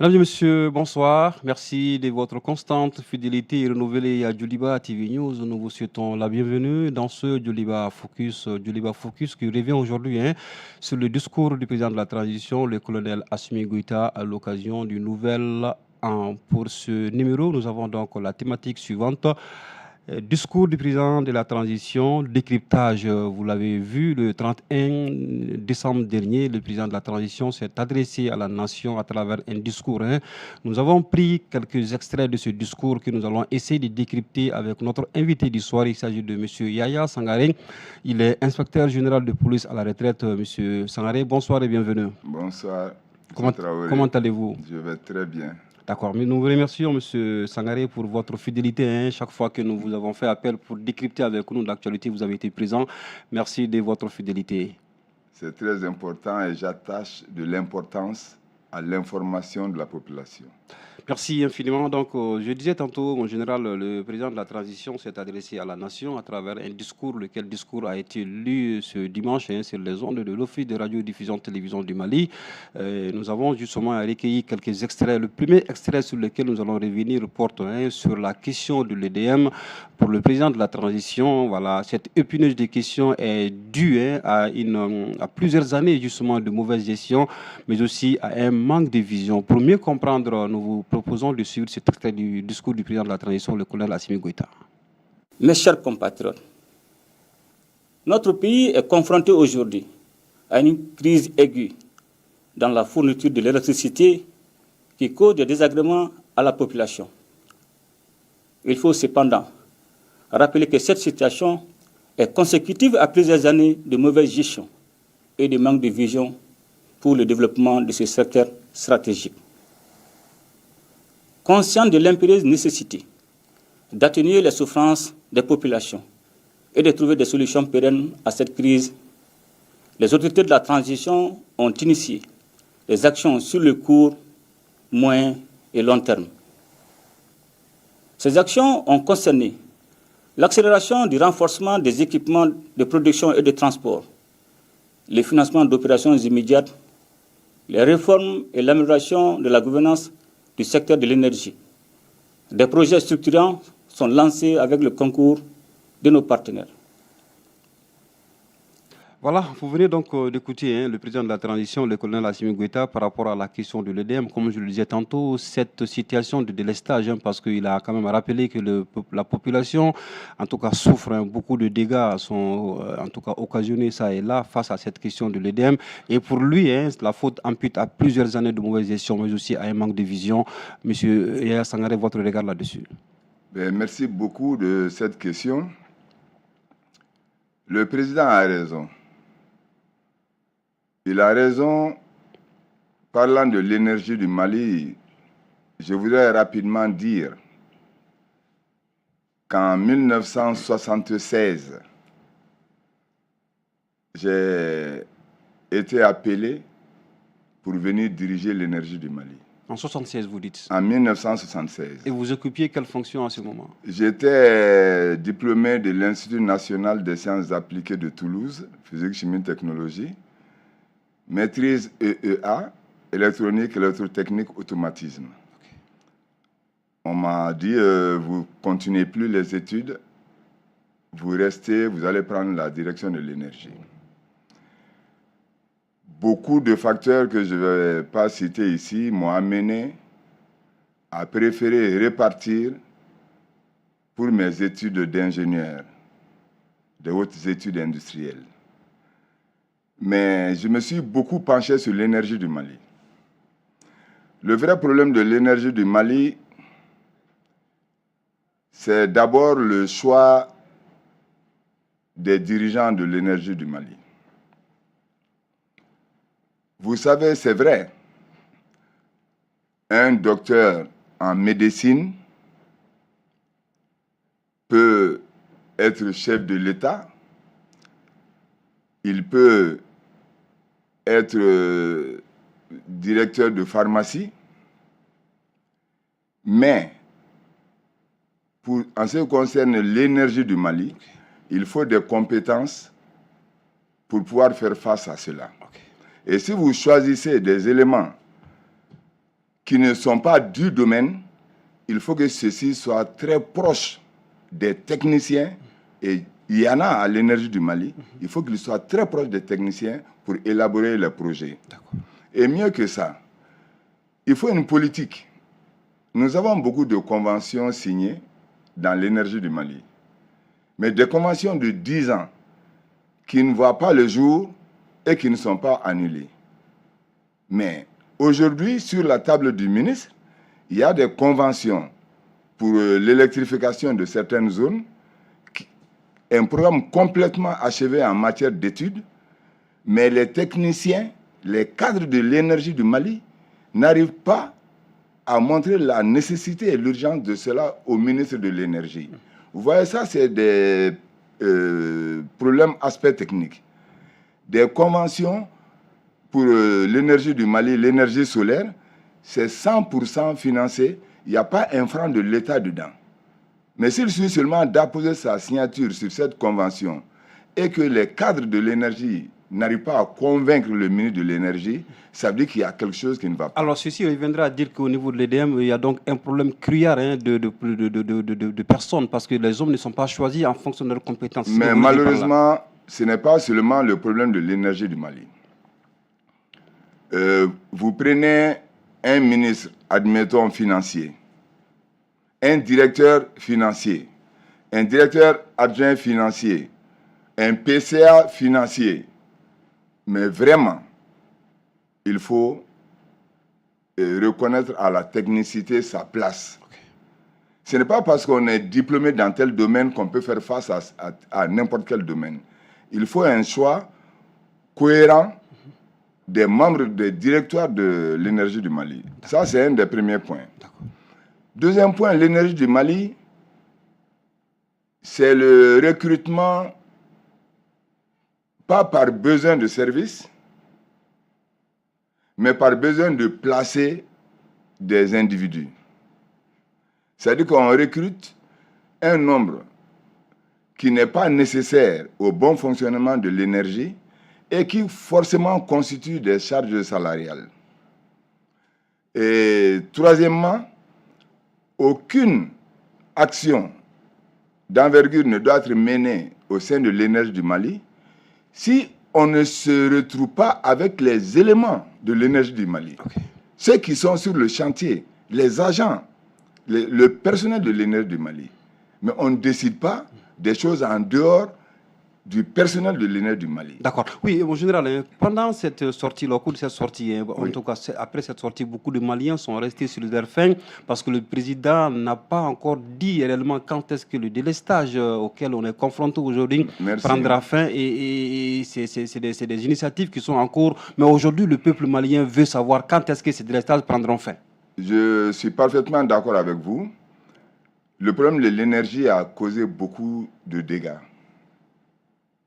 Mesdames et messieurs, bonsoir. Merci de votre constante fidélité renouvelée à Djoliba TV News. Nous vous souhaitons la bienvenue dans ce Djoliba Focus qui revient aujourd'hui sur le discours du président de la transition, le colonel Assimi Goïta, à l'occasion du nouvel an. Pour ce numéro, nous avons donc la thématique suivante. Discours du président de la transition, décryptage, vous l'avez vu, le 31 décembre dernier, le président de la transition s'est adressé à la nation à travers un discours. Nous avons pris quelques extraits de ce discours que nous allons essayer de décrypter avec notre invité du soir. Il s'agit de M. Yaya Sangaré. Il est inspecteur général de police à la retraite. M. Sangaré, bonsoir et bienvenue. Bonsoir. Comment allez-vous? Je vais très bien. D'accord, mais nous vous remercions, M. Sangaré, pour votre fidélité. Chaque fois que nous vous avons fait appel pour décrypter avec nous l'actualité, vous avez été présent. Merci de votre fidélité. C'est très important et j'attache de l'importance à l'information de la population. Merci infiniment. Donc, je disais tantôt, mon général, le président de la transition s'est adressé à la nation à travers un discours, lequel discours a été lu ce dimanche sur les ondes de l'Office de radiodiffusion télévision du Mali. Nous avons justement recueilli quelques extraits. Le premier extrait sur lequel nous allons revenir porte sur la question de l'EDM. Pour le président de la transition, voilà, cette épineuse de questions est due à plusieurs années justement de mauvaise gestion, mais aussi à un manque de vision. Pour mieux comprendre, nous vous proposons de suivre cet extrait du discours du président de la transition, le colonel Assimi Goïta. Mes chers compatriotes, notre pays est confronté aujourd'hui à une crise aiguë dans la fourniture de l'électricité qui cause des désagréments à la population. Il faut cependant rappeler que cette situation est consécutive à plusieurs années de mauvaise gestion et de manque de vision pour le développement de ce secteur stratégique. Conscient de l'impérieuse nécessité d'atténuer les souffrances des populations et de trouver des solutions pérennes à cette crise, les autorités de la transition ont initié des actions sur le court, moyen et long terme. Ces actions ont concerné l'accélération du renforcement des équipements de production et de transport, les financements d'opérations immédiates, les réformes et l'amélioration de la gouvernance du secteur de l'énergie. Des projets structurants sont lancés avec le concours de nos partenaires. Voilà, vous venez donc d'écouter le président de la transition, le colonel Assimi Goïta, par rapport à la question de l'EDM. Comme je le disais tantôt, cette situation de délestage, parce qu'il a quand même rappelé que la population, en tout cas, souffre. Beaucoup de dégâts sont, en tout cas, occasionnés ça et là face à cette question de l'EDM. Et pour lui, la faute impute à plusieurs années de mauvaise gestion, mais aussi à un manque de vision. Monsieur Yaya Sangaré, votre regard là-dessus? Merci beaucoup de cette question. Le président a raison. Il a raison. Parlant de l'énergie du Mali, je voudrais rapidement dire qu'en 1976, j'ai été appelé pour venir diriger l'énergie du Mali. En 1976, vous dites? En 1976. Et vous occupiez quelle fonction à ce moment? J'étais diplômé de l'Institut national des sciences appliquées de Toulouse, physique, chimie, technologie, maîtrise EEA, électronique, électrotechnique, automatisme. Okay. On m'a dit, vous continuez plus les études, vous restez, vous allez prendre la direction de l'énergie. Beaucoup de facteurs que je ne vais pas citer ici m'ont amené à préférer repartir pour mes études d'ingénieur, de hautes études industrielles. Mais je me suis beaucoup penché sur l'énergie du Mali. Le vrai problème de l'énergie du Mali, c'est d'abord le choix des dirigeants de l'énergie du Mali. Vous savez, c'est vrai, un docteur en médecine peut être chef de l'État, il peut être directeur de pharmacie, mais en ce qui concerne l'énergie du Mali, il faut des compétences pour pouvoir faire face à cela. Et si vous choisissez des éléments qui ne sont pas du domaine, il faut que ceux-ci soient très proches des techniciens, et il y en a à l'énergie du Mali, il faut qu'ils soient très proches des techniciens pour élaborer les projets. Et mieux que ça, il faut une politique. Nous avons beaucoup de conventions signées dans l'énergie du Mali, mais des conventions de 10 ans qui ne voient pas le jour et qui ne sont pas annulées. Mais aujourd'hui, sur la table du ministre, il y a des conventions pour l'électrification de certaines zones, un programme complètement achevé en matière d'études, mais les techniciens, les cadres de l'énergie du Mali n'arrivent pas à montrer la nécessité et l'urgence de cela au ministre de l'Énergie. Vous voyez, ça, c'est des problèmes, aspects techniques. Des conventions pour l'énergie du Mali, l'énergie solaire, c'est 100% financé. Il n'y a pas un franc de l'État dedans. Mais s'il suffit seulement d'apposer sa signature sur cette convention et que les cadres de l'énergie n'arrivent pas à convaincre le ministre de l'Énergie, ça veut dire qu'il y a quelque chose qui ne va pas. Alors, ceci reviendra à dire qu'au niveau de l'EDM, il y a donc un problème criard de personnes, parce que les hommes ne sont pas choisis en fonction de leurs compétences. Mais malheureusement, ce n'est pas seulement le problème de l'énergie du Mali. Vous prenez un ministre, admettons, financier, un directeur financier, un directeur adjoint financier, un PCA financier. Mais vraiment, il faut reconnaître à la technicité sa place. Ce n'est pas parce qu'on est diplômé dans tel domaine qu'on peut faire face à n'importe quel domaine. Il faut un choix cohérent des membres des directoires de l'énergie du Mali. Ça, c'est un des premiers points. Deuxième point, l'énergie du Mali, c'est le recrutement, pas par besoin de service, mais par besoin de placer des individus. C'est-à-dire qu'on recrute un nombre qui n'est pas nécessaire au bon fonctionnement de l'énergie et qui forcément constitue des charges salariales. Et troisièmement, aucune action d'envergure ne doit être menée au sein de l'énergie du Mali si on ne se retrouve pas avec les éléments de l'énergie du Mali. Ceux qui sont sur le chantier, les agents, le personnel de l'énergie du Mali. Mais on ne décide pas des choses en dehors du personnel de l'énergie du Mali. D'accord. Oui, mon général, pendant cette sortie, au cours de cette sortie, en tout cas, après cette sortie, beaucoup de Maliens sont restés sur leur faim parce que le président n'a pas encore dit réellement quand est-ce que le délestage auquel on est confronté aujourd'hui prendra fin. Et c'est des initiatives qui sont en cours. Mais aujourd'hui, le peuple malien veut savoir quand est-ce que ces délestages prendront fin. Je suis parfaitement d'accord avec vous. Le problème de l'énergie a causé beaucoup de dégâts.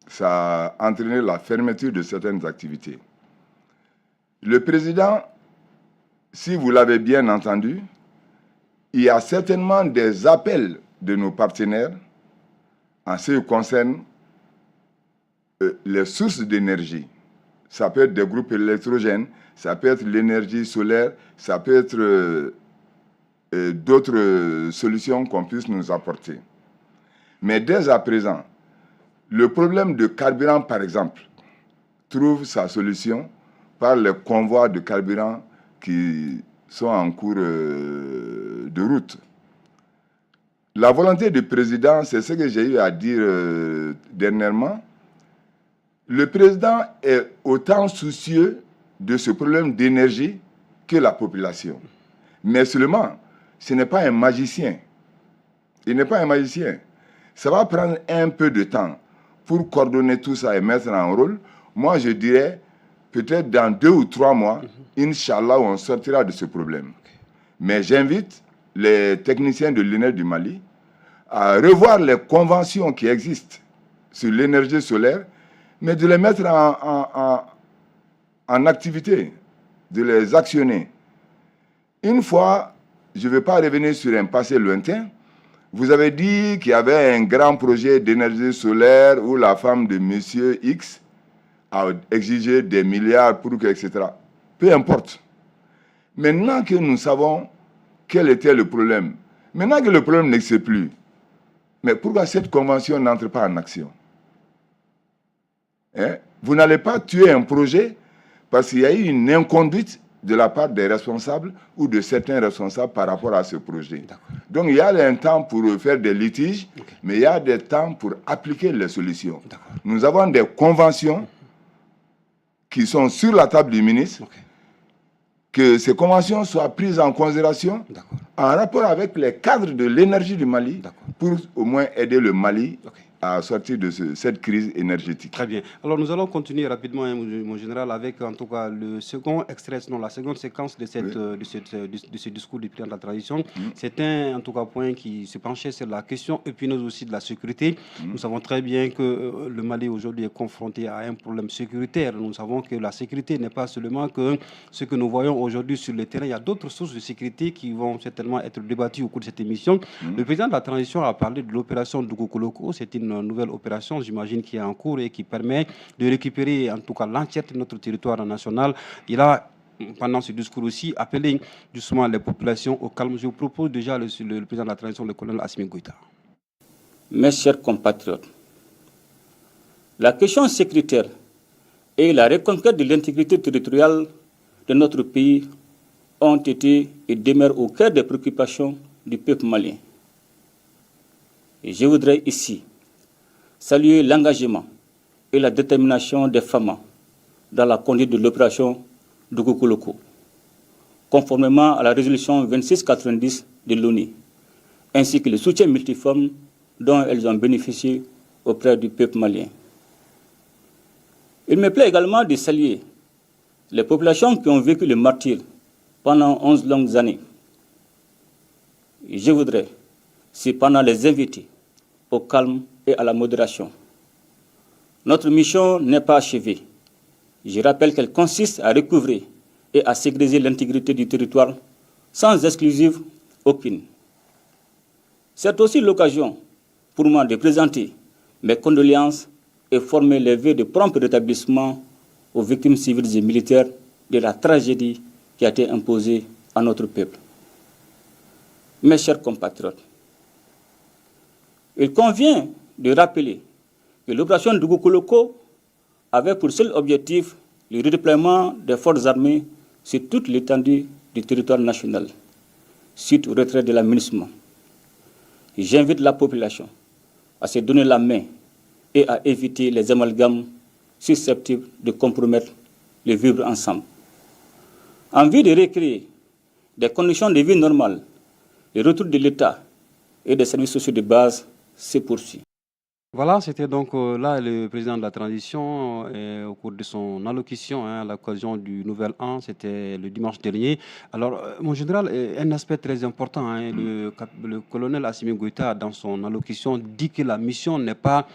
Ça a entraîné la fermeture de certaines activités. Le président, si vous l'avez bien entendu, il y a certainement des appels de nos partenaires en ce qui concerne les sources d'énergie. Ça peut être des groupes électrogènes, ça peut être l'énergie solaire, ça peut être d'autres solutions qu'on puisse nous apporter. Mais dès à présent, le problème de carburant, par exemple, trouve sa solution par les convois de carburant qui sont en cours de route. La volonté du président, c'est ce que j'ai eu à dire dernièrement. Le président est autant soucieux de ce problème d'énergie que la population. Mais seulement, ce n'est pas un magicien. Il n'est pas un magicien. Ça va prendre un peu de temps pour coordonner tout ça et mettre en rôle. Moi, je dirais, peut-être dans 2 ou 3 mois, Inch'Allah, on sortira de ce problème. Mais j'invite les techniciens de l'énergie du Mali à revoir les conventions qui existent sur l'énergie solaire, mais de les mettre en activité, de les actionner. Une fois, je ne vais pas revenir sur un passé lointain, vous avez dit qu'il y avait un grand projet d'énergie solaire où la femme de M. X a exigé des milliards pour que, etc. Peu importe. Maintenant que nous savons quel était le problème, maintenant que le problème n'existe plus, mais pourquoi cette convention n'entre pas en action? Vous n'allez pas tuer un projet parce qu'il y a eu une inconduite de la part des responsables ou de certains responsables par rapport à ce projet. Donc il y a un temps pour faire des litiges, mais il y a des temps pour appliquer les solutions. Nous avons des conventions qui sont sur la table du ministre, que ces conventions soient prises en considération en rapport avec les cadres de l'énergie du Mali pour au moins aider le Mali à sortir de cette crise énergétique. Très bien. Alors nous allons continuer rapidement, hein, mon général, avec en tout cas le second extrait, non, la seconde séquence de, de ce discours du président de la transition. C'est un, en tout cas, point qui se penchait sur la question épineuse aussi de la sécurité. Nous savons très bien que le Mali aujourd'hui est confronté à un problème sécuritaire. Nous savons que la sécurité n'est pas seulement que ce que nous voyons aujourd'hui sur le terrain. Il y a d'autres sources de sécurité qui vont certainement être débattues au cours de cette émission. Le président de la transition a parlé de l'opération Dugukoloko. C'est une nouvelle opération, j'imagine, qui est en cours et qui permet de récupérer en tout cas l'entièreté de notre territoire national. Il a, pendant ce discours aussi, appelé justement les populations au calme. Je vous propose déjà le président de la transition, le colonel Assimi Goïta. Mes chers compatriotes, la question sécuritaire et la reconquête de l'intégrité territoriale de notre pays ont été et demeurent au cœur des préoccupations du peuple malien. Et je voudrais ici saluer l'engagement et la détermination des femmes dans la conduite de l'opération Dugukoloko, conformément à la résolution 2690 de l'ONU, ainsi que le soutien multiforme dont elles ont bénéficié auprès du peuple malien. Il me plaît également de saluer les populations qui ont vécu le martyre pendant 11 longues années. Et je voudrais cependant les inviter au calme et à la modération. Notre mission n'est pas achevée. Je rappelle qu'elle consiste à recouvrer et à sécuriser l'intégrité du territoire sans exclusive aucune. C'est aussi l'occasion pour moi de présenter mes condoléances et former les vœux de prompt rétablissement aux victimes civiles et militaires de la tragédie qui a été imposée à notre peuple. Mes chers compatriotes, il convient de rappeler que l'opération Dugukoloko avait pour seul objectif le redéploiement des forces armées sur toute l'étendue du territoire national, suite au retrait de la MINUSMA. J'invite la population à se donner la main et à éviter les amalgames susceptibles de compromettre le vivre ensemble. En vue de recréer des conditions de vie normales, le retour de l'État et des services sociaux de base se poursuit. Voilà, c'était donc là le président de la transition au cours de son allocution à l'occasion du Nouvel An, c'était le dimanche dernier. Alors, mon général, un aspect très important, le colonel Assimi Goïta, dans son allocution, dit que la mission n'est pas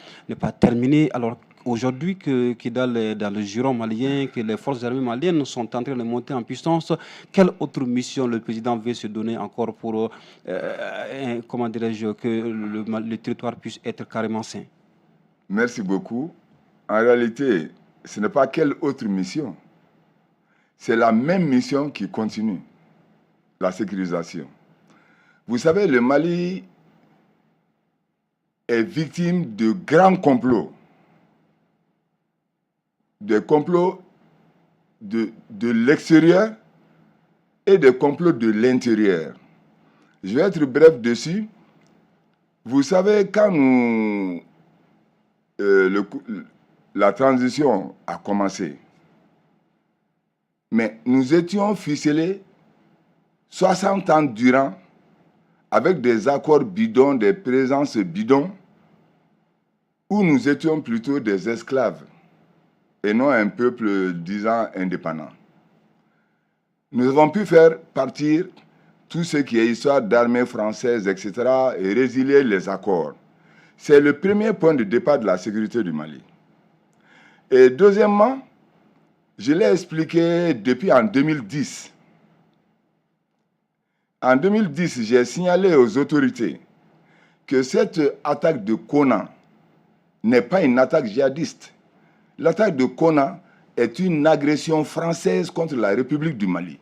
terminée. Alors, aujourd'hui, que dans le giron malien, que les forces armées maliennes sont en train de monter en puissance, quelle autre mission le président veut se donner encore pour, comment dirais-je, que le territoire puisse être carrément sain? Merci beaucoup. En réalité, ce n'est pas quelle autre mission. C'est la même mission qui continue, la sécurisation. Vous savez, le Mali est victime de grands complots. Des complots de l'extérieur et des complots de l'intérieur. Je vais être bref dessus. Vous savez, quand la transition a commencé, mais nous étions ficelés 60 ans durant avec des accords bidons, des présences bidons, où nous étions plutôt des esclaves et non un peuple disant indépendant. Nous avons pu faire partir tout ce qui est histoire d'armée française, etc., et résilier les accords. C'est le premier point de départ de la sécurité du Mali. Et deuxièmement, je l'ai expliqué depuis en 2010. En 2010, j'ai signalé aux autorités que cette attaque de Kona n'est pas une attaque djihadiste. L'attaque de Kona est une agression française contre la République du Mali.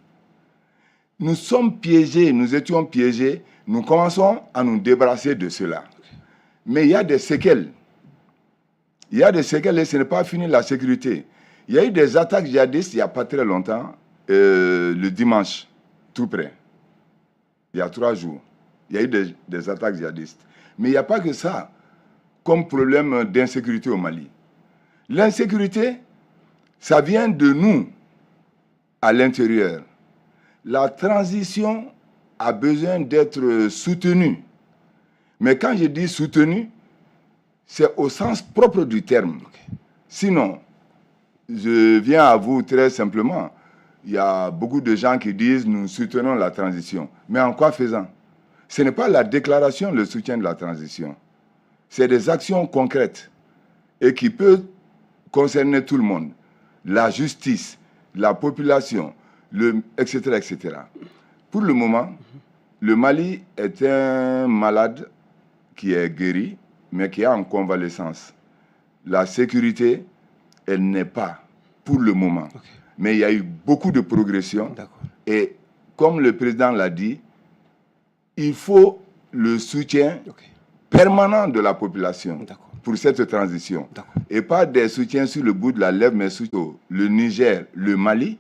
Nous sommes piégés, nous étions piégés, nous commençons à nous débarrasser de cela. Mais il y a des séquelles. Il y a des séquelles et ce n'est pas fini la sécurité. Il y a eu des attaques djihadistes il n'y a pas très longtemps, le dimanche, tout près. Il y a 3 jours. Il y a eu des attaques djihadistes. Mais il n'y a pas que ça comme problème d'insécurité au Mali. L'insécurité, ça vient de nous à l'intérieur. La transition a besoin d'être soutenue. Mais quand je dis soutenue, c'est au sens propre du terme. Sinon, je viens à vous très simplement. Il y a beaucoup de gens qui disent nous soutenons la transition. Mais en quoi faisant? Ce n'est pas la déclaration le soutien de la transition. C'est des actions concrètes et qui peuvent concerner tout le monde. La justice, la population, etc., etc. Pour le moment, le Mali est un malade qui est guéri, mais qui est en convalescence. La sécurité, elle n'est pas pour le moment. Okay. Mais il y a eu beaucoup de progression. Et comme le président l'a dit, il faut le soutien permanent de la population pour cette transition. Et pas des soutiens sur le bout de la lèvre, mais surtout le Niger, le Mali,